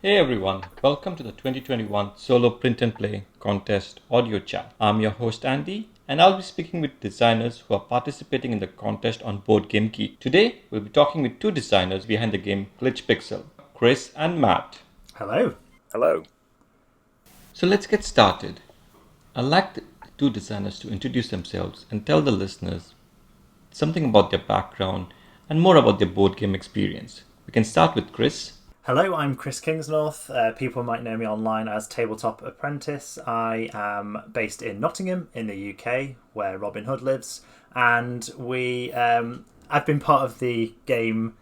Hey everyone, welcome to the 2021 Solo Print and Play Contest audio chat. I'm your host Andy, and I'll be speaking with designers who are participating in the contest on Board Game Geek. Today, we'll be talking with two designers behind the game Glitch Pixel, Chris and Matt. Hello. Hello. So let's get started. I'd like the two designers to introduce themselves and tell the listeners something about their background and more about their board game experience. We can start with Chris. Hello, I'm Chris Kingsnorth. People might know me online as Tabletop Apprentice. I am based in Nottingham in the UK, where Robin Hood lives, and I've been part of the game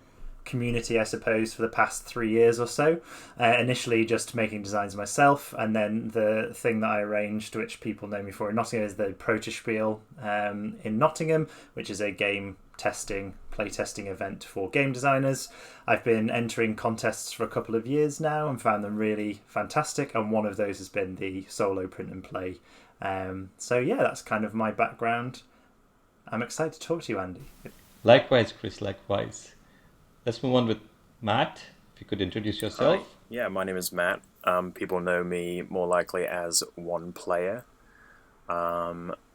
community, I suppose, for the past 3 years or so. Initially just making designs myself, and then the thing that I arranged, which people know me for in Nottingham, is the Protospiel in Nottingham, which is a game playtesting event for game designers. I've been entering contests for a couple of years now and found them really fantastic, and one of those has been the solo print and play. So yeah, that's kind of my background. I'm excited to talk to you, Andy. Likewise, Chris, likewise. Let's move on with Matt. If you could introduce yourself. Hi. Yeah, my name is Matt. People know me more likely as One Player.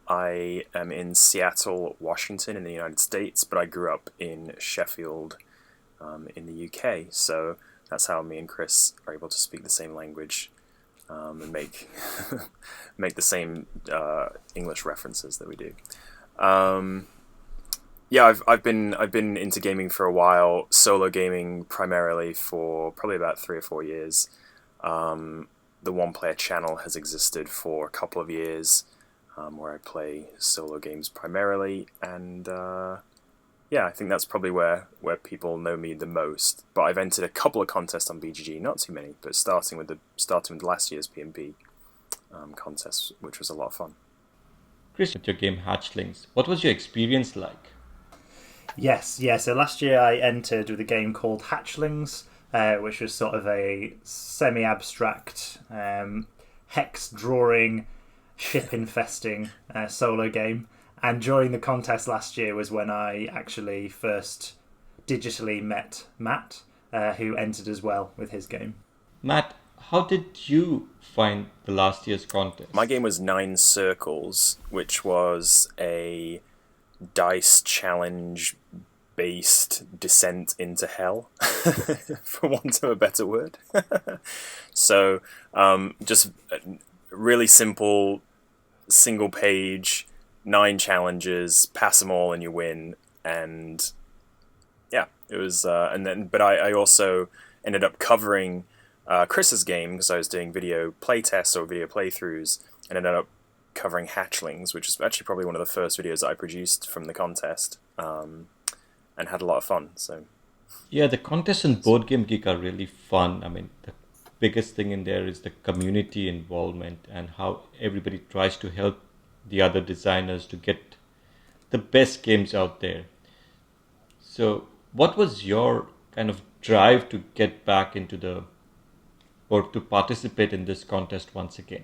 I am in Seattle, Washington, in the United States, but I grew up in Sheffield, in the UK. So that's how me and Chris are able to speak the same language and make make the same English references that we do. Yeah, I've been into gaming for a while. Solo gaming primarily for probably about 3 or 4 years. The One Player channel has existed for a couple of years, where I play solo games primarily, and yeah, I think that's probably where people know me the most. But I've entered a couple of contests on BGG, not too many, but starting with last year's PNP contest, which was a lot of fun. Chris, with your game Hatchlings, what was your experience like? Yes, yeah. So last year I entered with a game called Hatchlings, which was sort of a semi-abstract hex drawing, ship infesting solo game. And during the contest last year was when I actually first digitally met Matt, who entered as well with his game. Matt, how did you find the last year's contest? My game was Nine Circles, which was a dice challenge based descent into hell, for want of a better word. So just really simple, single page, 9 challenges, pass them all and you win. And yeah, it was but I also ended up covering Chris's game, because I was doing video playtests or video playthroughs, and ended up covering Hatchlings, which is actually probably one of the first videos that I produced from the contest, and had a lot of fun. So Yeah, the contests in Board Game Geek are really fun. I mean, the biggest thing in there is the community involvement and how everybody tries to help the other designers to get the best games out there. So, what was your kind of drive to get back into or to participate in this contest once again?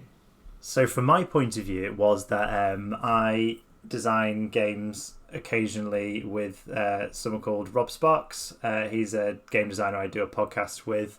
So from my point of view, it was that I design games occasionally with someone called Rob Sparks. He's a game designer I do a podcast with.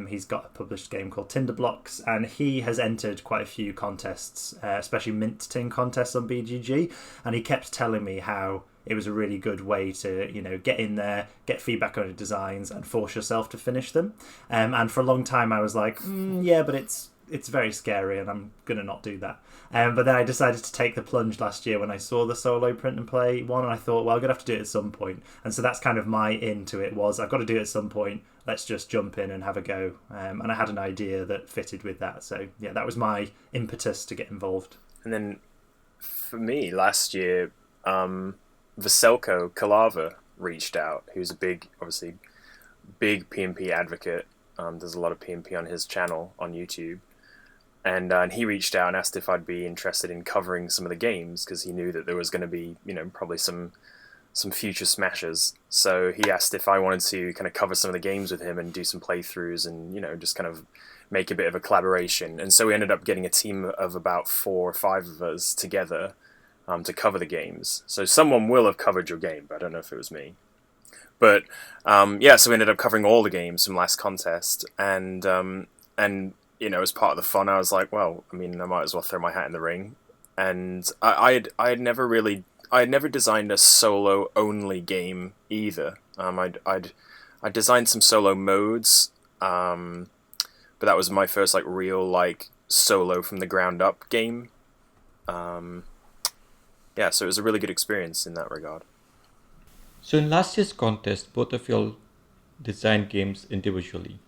He's got a published game called Tinder Blocks, and he has entered quite a few contests, especially mint tin contests on BGG, and he kept telling me how it was a really good way to, get in there, get feedback on your designs, and force yourself to finish them. And for a long time I was like, yeah, but it's very scary and I'm going to not do that. But then I decided to take the plunge last year when I saw the solo print and play one, and I thought, well, I'm going to have to do it at some point. And so that's kind of my into it was, I've got to do it at some point. Let's just jump in and have a go. And I had an idea that fitted with that. So yeah, that was my impetus to get involved. and then for me last year, Veselko Kalava reached out, who's a big PNP advocate. There's a lot of PNP on his channel on YouTube. And he reached out and asked if I'd be interested in covering some of the games, because he knew that there was going to be, probably some future smashes. So he asked if I wanted to kind of cover some of the games with him and do some playthroughs and, just kind of make a bit of a collaboration. And so we ended up getting a team of about 4 or 5 of us together to cover the games. So someone will have covered your game, but I don't know if it was me. But so we ended up covering all the games from last contest, and as part of the fun, I was like, well, I mean, I might as well throw my hat in the ring. And I had never designed a solo only game either. I designed some solo modes, but that was my first real solo from the ground up game. So it was a really good experience in that regard. So in last year's contest, both of you all designed games individually.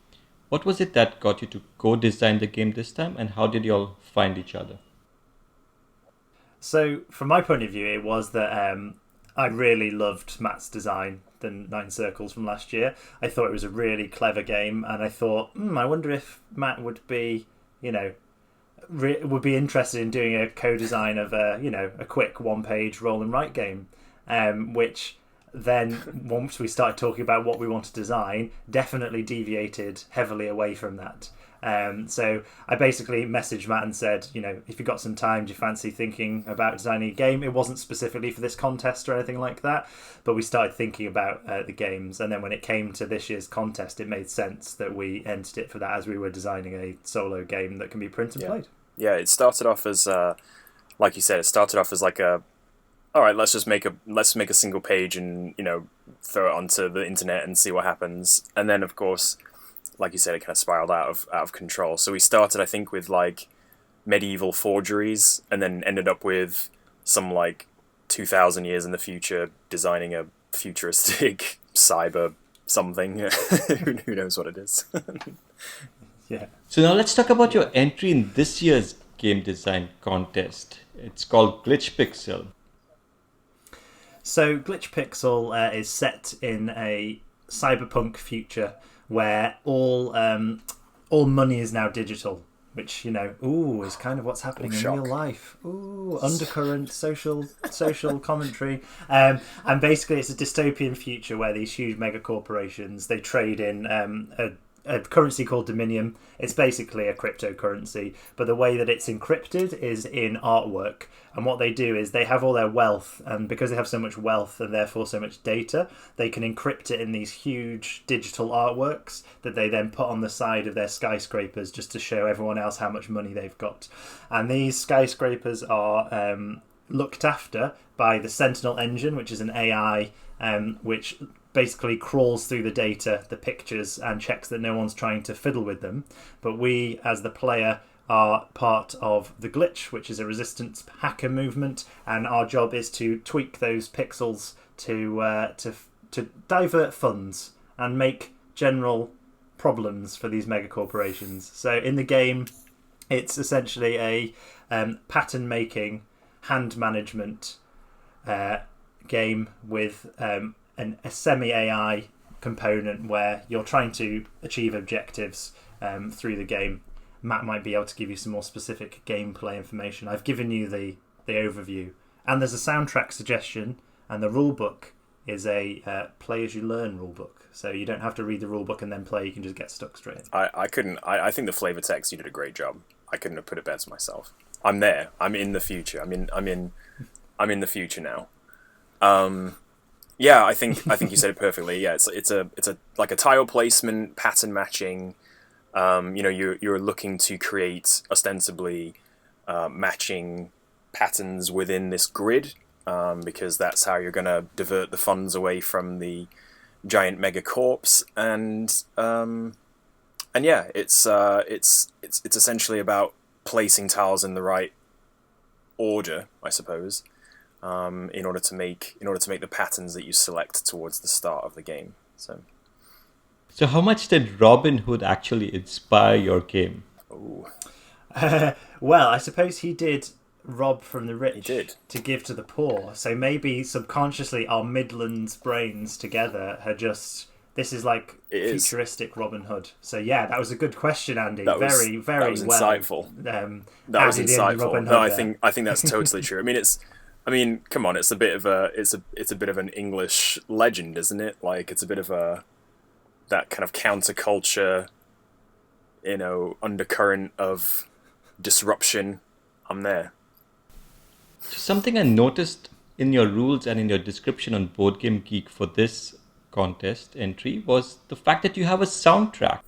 What was it that got you to co-design the game this time, and how did you all find each other? So, from my point of view, it was that I really loved Matt's design, the Nine Circles from last year. I thought it was a really clever game, and I thought, I wonder if Matt would be, would be interested in doing a co-design of a quick one-page roll and write game, which then once we started talking about what we want to design, definitely deviated heavily away from that. So I basically messaged Matt and said, if you got some time, do you fancy thinking about designing a game? It wasn't specifically for this contest or anything like that, but we started thinking about the games. And then when it came to this year's contest, it made sense that we entered it for that, as we were designing a solo game that can be printed and played. Yeah, it started off as, like you said, all right, let's make a single page and throw it onto the internet and see what happens. And then of course, like you said, it kind of spiraled out of control. So we started, I think, with medieval forgeries, and then ended up with some 2,000 years in the future designing a futuristic cyber something. Who knows what it is? Yeah. So now let's talk about your entry in this year's game design contest. It's called Glitch Pixel. So Glitch Pixel is set in a cyberpunk future where all money is now digital, which is kind of what's happening in real life. Undercurrent social commentary, and basically it's a dystopian future where these huge mega corporations, they trade in a currency called Dominium. It's basically a cryptocurrency, but the way that it's encrypted is in artwork. And what they do is they have all their wealth, and because they have so much wealth and therefore so much data, they can encrypt it in these huge digital artworks that they then put on the side of their skyscrapers just to show everyone else how much money they've got. And these skyscrapers are looked after by the Sentinel engine, which is an AI which basically crawls through the data, the pictures, and checks that no one's trying to fiddle with them. But we, as the player, are part of the Glitch, which is a resistance hacker movement, and our job is to tweak those pixels to divert funds and make general problems for these mega corporations. So in the game, it's essentially a pattern making, hand management game with a semi-AI component where you're trying to achieve objectives through the game. Matt might be able to give you some more specific gameplay information. I've given you the overview. And there's a soundtrack suggestion, and the rulebook is a play as you learn rulebook. So you don't have to read the rulebook and then play, you can just get stuck straight in. I think the flavor text, you did a great job. I couldn't have put it better myself. I'm there. I'm in the future. I'm in the future now. I think you said it perfectly. Yeah, it's a like a tile placement, pattern matching. You're looking to create ostensibly matching patterns within this grid, because that's how you're going to divert the funds away from the giant megacorps. And yeah, it's essentially about placing tiles in the right order, I suppose, in order to make the patterns that you select towards the start of the game. So how much did Robin Hood actually inspire your game? Ooh. Well, I suppose he did rob from the rich to give to the poor. So maybe subconsciously our Midlands brains together had just... This is like futuristic Robin Hood. So yeah, that was a good question, Andy. That was insightful. That was insightful. No, I think that's totally true. I mean, come on, it's a bit of an English legend, isn't it? Like, it's a bit of that kind of counterculture, undercurrent of disruption. I'm there. Something I noticed in your rules and in your description on Board Game Geek for this contest entry was the fact that you have a soundtrack.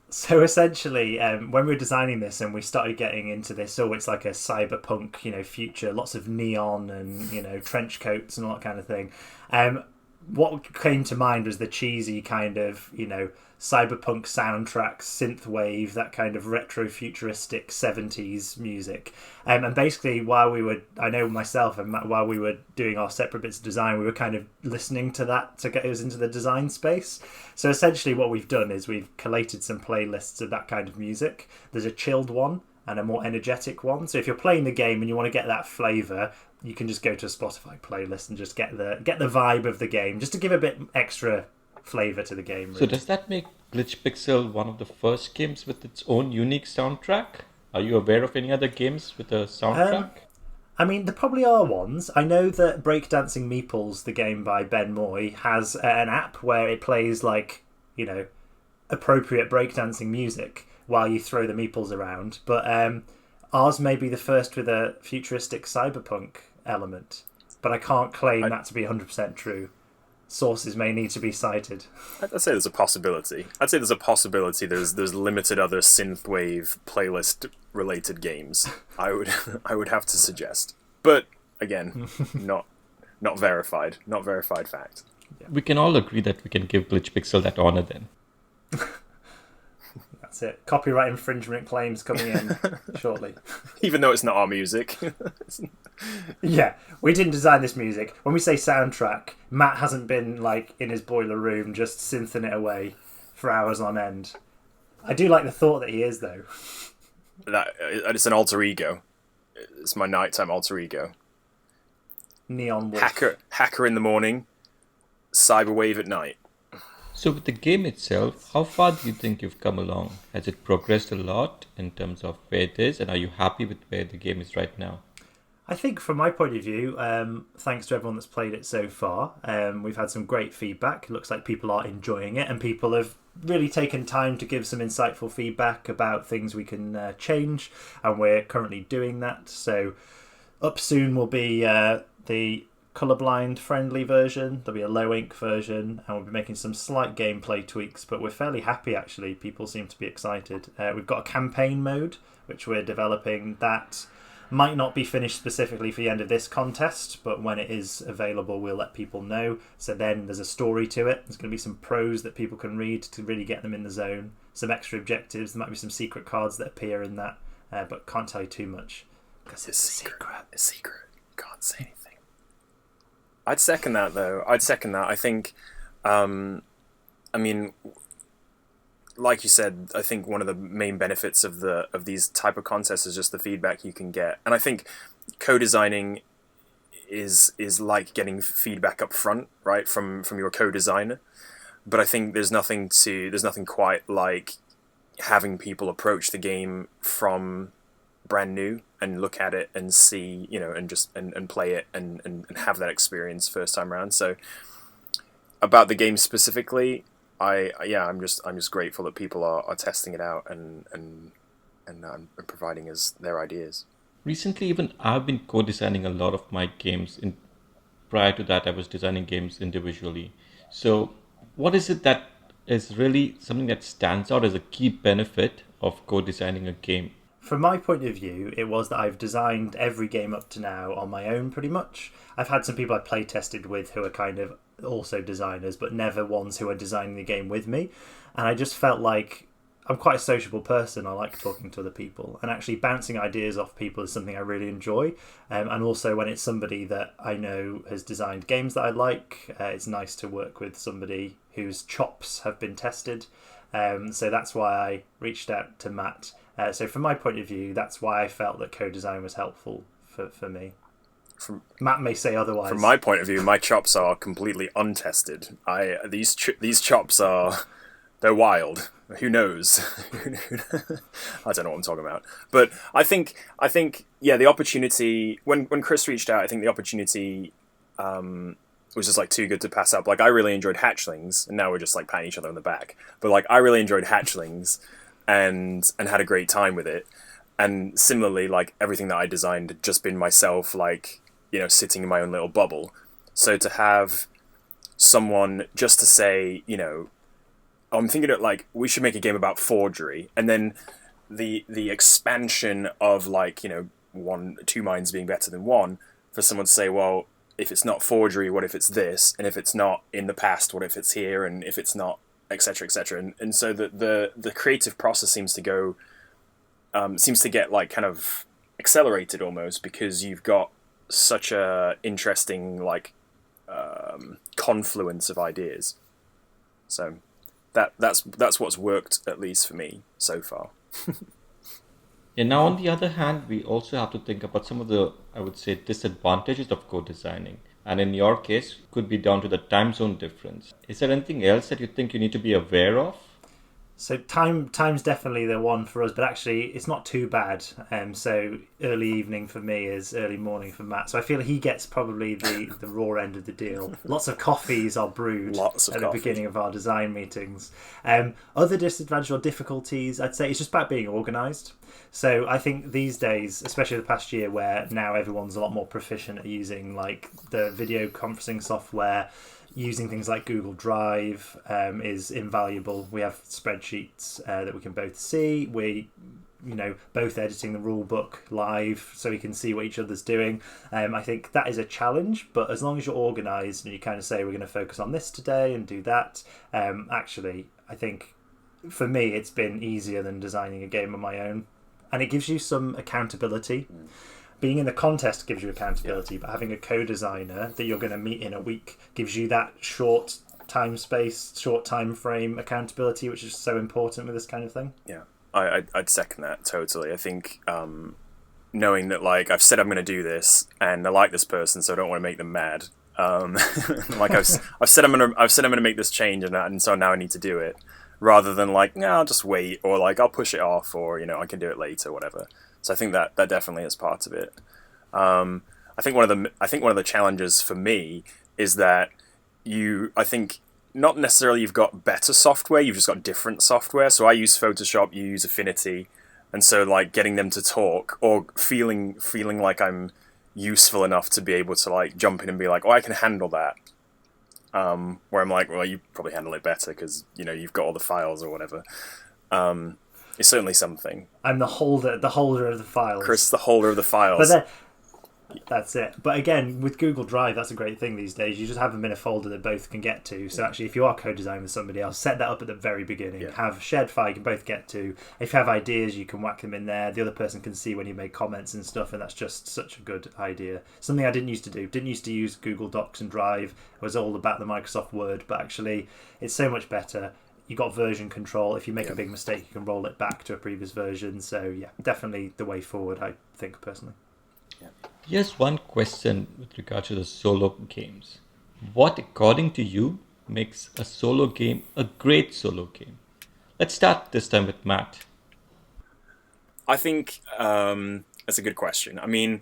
So essentially, when we were designing this and we started getting into this, it's like a cyberpunk, future, lots of neon and, trench coats and all that kind of thing. What came to mind was the cheesy kind of, cyberpunk soundtrack, synthwave, that kind of retro futuristic 70s music. And basically, while we were doing our separate bits of design, we were kind of listening to that to get us into the design space. So essentially what we've done is we've collated some playlists of that kind of music. There's a chilled one and a more energetic one. So if you're playing the game and you want to get that flavour, you can just go to a Spotify playlist and just get the vibe of the game, just to give a bit extra flavour to the game. Really. So does that make Glitch Pixel one of the first games with its own unique soundtrack? Are you aware of any other games with a soundtrack? There probably are ones. I know that Breakdancing Meeples, the game by Ben Moy, has an app where it plays appropriate breakdancing music while you throw the meeples around. But ours may be the first with a futuristic cyberpunk element. But I can't claim that to be 100% true. Sources may need to be cited. I'd say there's a possibility. There's limited other synthwave playlist related games. I would have to suggest, but again, not verified fact. Yeah. We can all agree that we can give Glitch Pixel that honor then. That's it. Copyright infringement claims coming in shortly. Even though it's not our music. Yeah, we didn't design this music. When we say soundtrack, Matt hasn't been in his boiler room just synthing it away for hours on end. I do like the thought that he is, though. It's an alter ego. It's my nighttime alter ego. Neon wolf. Hacker in the morning, cyberwave at night. So with the game itself, how far do you think you've come along? Has it progressed a lot in terms of where it is, and are you happy with where the game is right now? I think from my point of view, thanks to everyone that's played it so far, we've had some great feedback. It looks like people are enjoying it, and people have really taken time to give some insightful feedback about things we can change, and we're currently doing that. So up soon will be the colorblind friendly version. There'll be a low ink version, and we'll be making some slight gameplay tweaks, but we're fairly happy actually. People seem to be excited. We've got a campaign mode which we're developing that might not be finished specifically for the end of this contest, but when it is available we'll let people know. So then there's a story to it. There's going to be some prose that people can read to really get them in the zone, some extra objectives. There might be some secret cards that appear in that, but can't tell you too much because it's a secret. A secret. Can't say anything. I'd second that though. I think like you said, I think one of the main benefits of these type of contests is just the feedback you can get, and I think co-designing is like getting feedback up front, right, from your co-designer. But I think there's nothing quite like having people approach the game from brand new and look at it and see, and play it and have that experience first time around. So about the game specifically, I'm just grateful that people are testing it out and providing us their ideas. Recently, even I've been co-designing a lot of my games. Prior to that, I was designing games individually. So what is it that is really something that stands out as a key benefit of co-designing a game? From my point of view, it was that I've designed every game up to now on my own, pretty much. I've had some people I play tested with who are kind of also designers, but never ones who are designing the game with me. And I just felt like I'm quite a sociable person. I like talking to other people, and actually bouncing ideas off people is something I really enjoy. And also when it's somebody that I know has designed games that I like, it's nice to work with somebody whose chops have been tested. So that's why I reached out to Matt. So from my point of view, that's why I felt that co-design was helpful for me. Matt may say otherwise. From my point of view, my chops are completely untested. These chops they're wild. Who knows? I don't know what I'm talking about. But I think the opportunity when Chris reached out, I think the opportunity was just too good to pass up. I really enjoyed Hatchlings, and now we're just patting each other on the back. But I really enjoyed Hatchlings and had a great time with it. And similarly, everything that I designed had just been myself, sitting in my own little bubble. So to have someone just to say, you know, I'm thinking of like we should make a game about forgery, and then the expansion of like, you know, two minds being better than one, for someone to say, well, if it's not forgery, what if it's this, and if it's not in the past, what if it's here, and if it's not, etc., etc. And so the creative process seems to go seems to get like kind of accelerated almost, because you've got such a interesting like confluence of ideas. So that's what's worked, at least for me so far. And now, on the other hand, we also have to think about some of the, I would say, disadvantages of co-designing. And in your case, could be down to the time zone difference. Is there anything else that you think you need to be aware of? So time's definitely the one for us, but actually it's not too bad. So early evening for me is early morning for Matt. So I feel he gets probably the raw end of the deal. Lots of coffees are brewed at the beginning of our design meetings. Other disadvantages or difficulties, I'd say it's just about being organised. So I think these days, especially the past year, where now everyone's a lot more proficient at using like the video conferencing software, using things like Google Drive is invaluable. We have spreadsheets that we can both see. We, you know, both editing the rule book live so we can see what each other's doing. I think that is a challenge, but as long as you're organised and you kind of say we're going to focus on this today and do that, actually, I think for me it's been easier than designing a game on my own. And it gives you some accountability. Being in the contest gives you accountability, but having a co-designer that you're going to meet in a week gives you that short time frame accountability, which is so important with this kind of thing. Yeah, I'd second that totally. I think knowing that like I've said I'm going to do this and I like this person, so I don't want to make them mad. Like I've said I'm going to make this change, and so now I need to do it, rather than like, no, I'll just wait, or like I'll push it off, or, you know, I can do it later, whatever. So I think that definitely is part of it. I think one of the challenges for me is that I think not necessarily you've got better software, you've just got different software. So I use Photoshop, you use Affinity, and so like getting them to talk, or feeling like I'm useful enough to be able to like jump in and be like, oh, I can handle that. Where I'm like, well, you probably handle it better because, you know, you've got all the files or whatever. It's certainly something. I'm the holder of the files. Chris, the holder of the files. But then, that's it. But again, with Google Drive, that's a great thing these days. You just have them in a folder that both can get to. So actually, if you are co-designing with somebody else, set that up at the very beginning. Yeah. Have a shared file you can both get to. If you have ideas, you can whack them in there. The other person can see when you make comments and stuff, and that's just such a good idea. Something I didn't used to do. Didn't used to use Google Docs and Drive. It was all about the Microsoft Word, but actually, it's so much better. You got version control. If you make a big mistake, you can roll it back to a previous version. So yeah, definitely the way forward, I think, personally. Yeah. Here's one question with regard to the solo games. What, according to you, makes a solo game a great solo game? Let's start this time with Matt. I think that's a good question. I mean,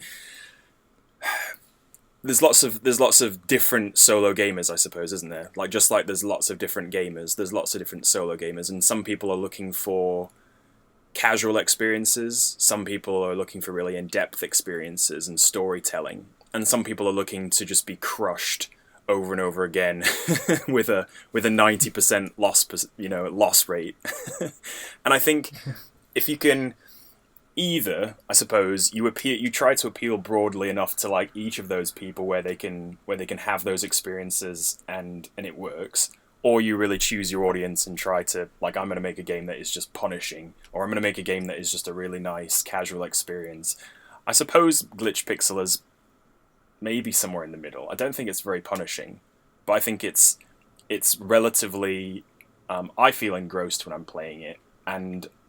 there's lots of different solo gamers, I suppose, isn't there? Like, just like there's lots of different gamers, there's lots of different solo gamers, and some people are looking for casual experiences, some people are looking for really in-depth experiences and storytelling, and some people are looking to just be crushed over and over again with a 90% loss rate. And I think if you can either, I suppose, you try to appeal broadly enough to like each of those people where they can have those experiences and it works, or you really choose your audience and try to like, I'm going to make a game that is just punishing, or I'm going to make a game that is just a really nice casual experience. I suppose Glitch Pixel is maybe somewhere in the middle. I don't think it's very punishing, but I think it's relatively I feel engrossed when I'm playing it,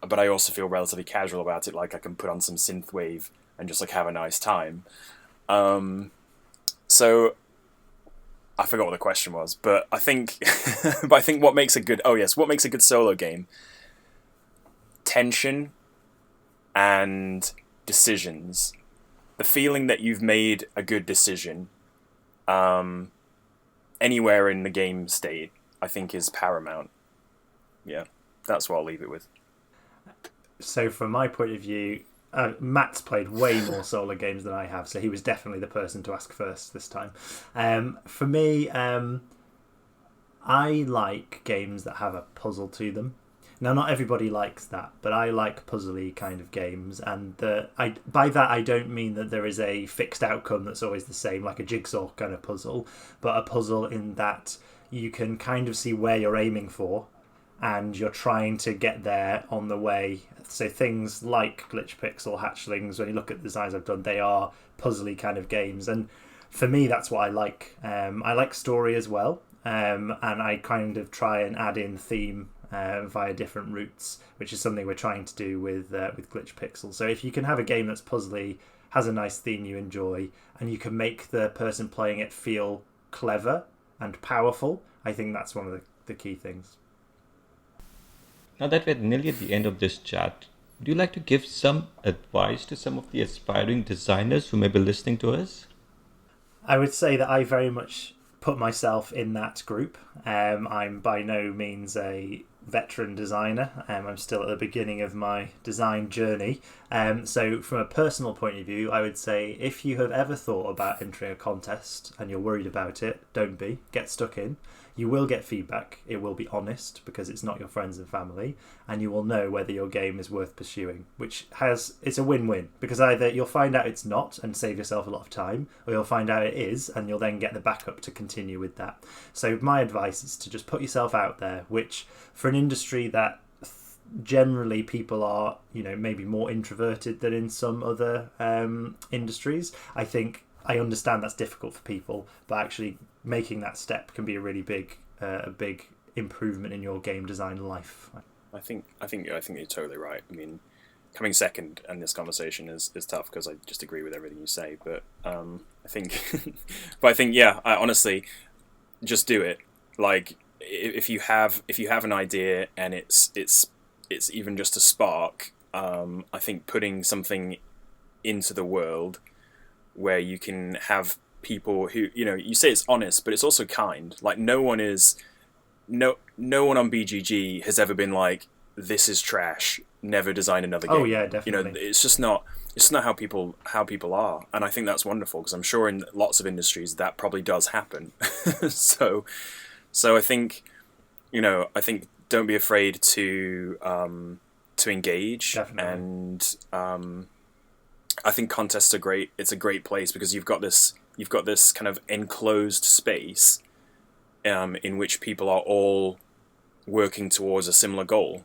but I also feel relatively casual about it. Like I can put on some synthwave and just like have a nice time. So I forgot what the question was, but I think what makes a good solo game? Tension and decisions. The feeling that you've made a good decision anywhere in the game state, I think, is paramount. Yeah, that's what I'll leave it with. So from my point of view, Matt's played way more solo games than I have, so he was definitely the person to ask first this time. For me, I like games that have a puzzle to them. Now, not everybody likes that, but I like puzzly kind of games, and by that I don't mean that there is a fixed outcome that's always the same, like a jigsaw kind of puzzle, but a puzzle in that you can kind of see where you're aiming for, and you're trying to get there on the way. So things like Glitch Pixel, Hatchlings, when you look at the designs I've done, they are puzzly kind of games, and for me that's what I like. I like story as well, and I kind of try and add in theme via different routes, which is something we're trying to do with Glitch Pixel. So if you can have a game that's puzzly, has a nice theme you enjoy, and you can make the person playing it feel clever and powerful, I think that's one of the key things. Now that we're nearly at the end of this chat, would you like to give some advice to some of the aspiring designers who may be listening to us? I would say that I very much put myself in that group. I'm by no means a veteran designer. I'm still at the beginning of my design journey. So from a personal point of view, I would say if you have ever thought about entering a contest and you're worried about it, don't be. Get stuck in. You will get feedback. It will be honest because it's not your friends and family, and you will know whether your game is worth pursuing, it's a win-win, because either you'll find out it's not and save yourself a lot of time, or you'll find out it is and you'll then get the backup to continue with that. So my advice is to just put yourself out there, which for an industry that generally people are, maybe more introverted than in some other industries, I understand that's difficult for people, but actually making that step can be a really big improvement in your game design life. I think you're totally right. I mean, coming second in this conversation is tough because I just agree with everything you say. But I think yeah, I honestly just do it. Like if you have an idea and it's even just a spark, I think putting something into the world where you can have people who, you say it's honest, but it's also kind. Like no one on BGG has ever been like, this is trash, never design another game. Oh yeah, definitely. It's just not how people are, and I think that's wonderful because I'm sure in lots of industries that probably does happen. so I think don't be afraid to engage. Definitely. And I think contests are great. It's a great place because you've got this kind of enclosed space in which people are all working towards a similar goal.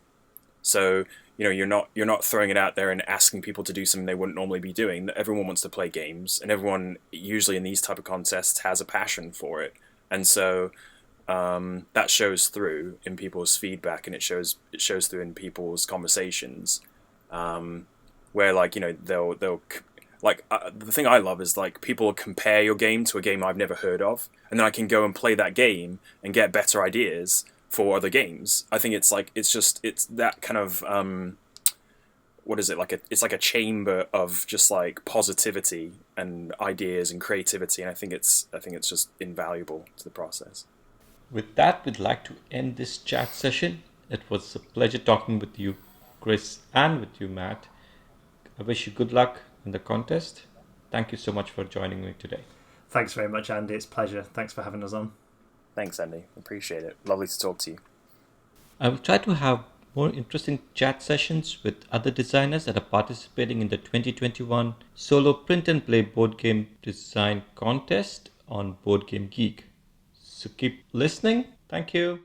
So you're not throwing it out there and asking people to do something they wouldn't normally be doing. Everyone wants to play games, and everyone usually in these type of contests has a passion for it, and so that shows through in people's feedback, and it shows through in people's conversations. Where they'll the thing I love is like people compare your game to a game I've never heard of, and then I can go and play that game and get better ideas for other games. I think it's that kind of what is it, it's like a chamber of just like positivity and ideas and creativity, and I think it's just invaluable to the process. With that, we'd like to end this chat session. It was a pleasure talking with you, Chris, and with you, Matt. I wish you good luck in the contest. Thank you so much for joining me today. Thanks very much, Andy. It's a pleasure. Thanks for having us on. Thanks, Andy. Appreciate it. Lovely to talk to you. I will try to have more interesting chat sessions with other designers that are participating in the 2021 Solo Print and Play Board Game Design Contest on Board Game Geek. So keep listening. Thank you.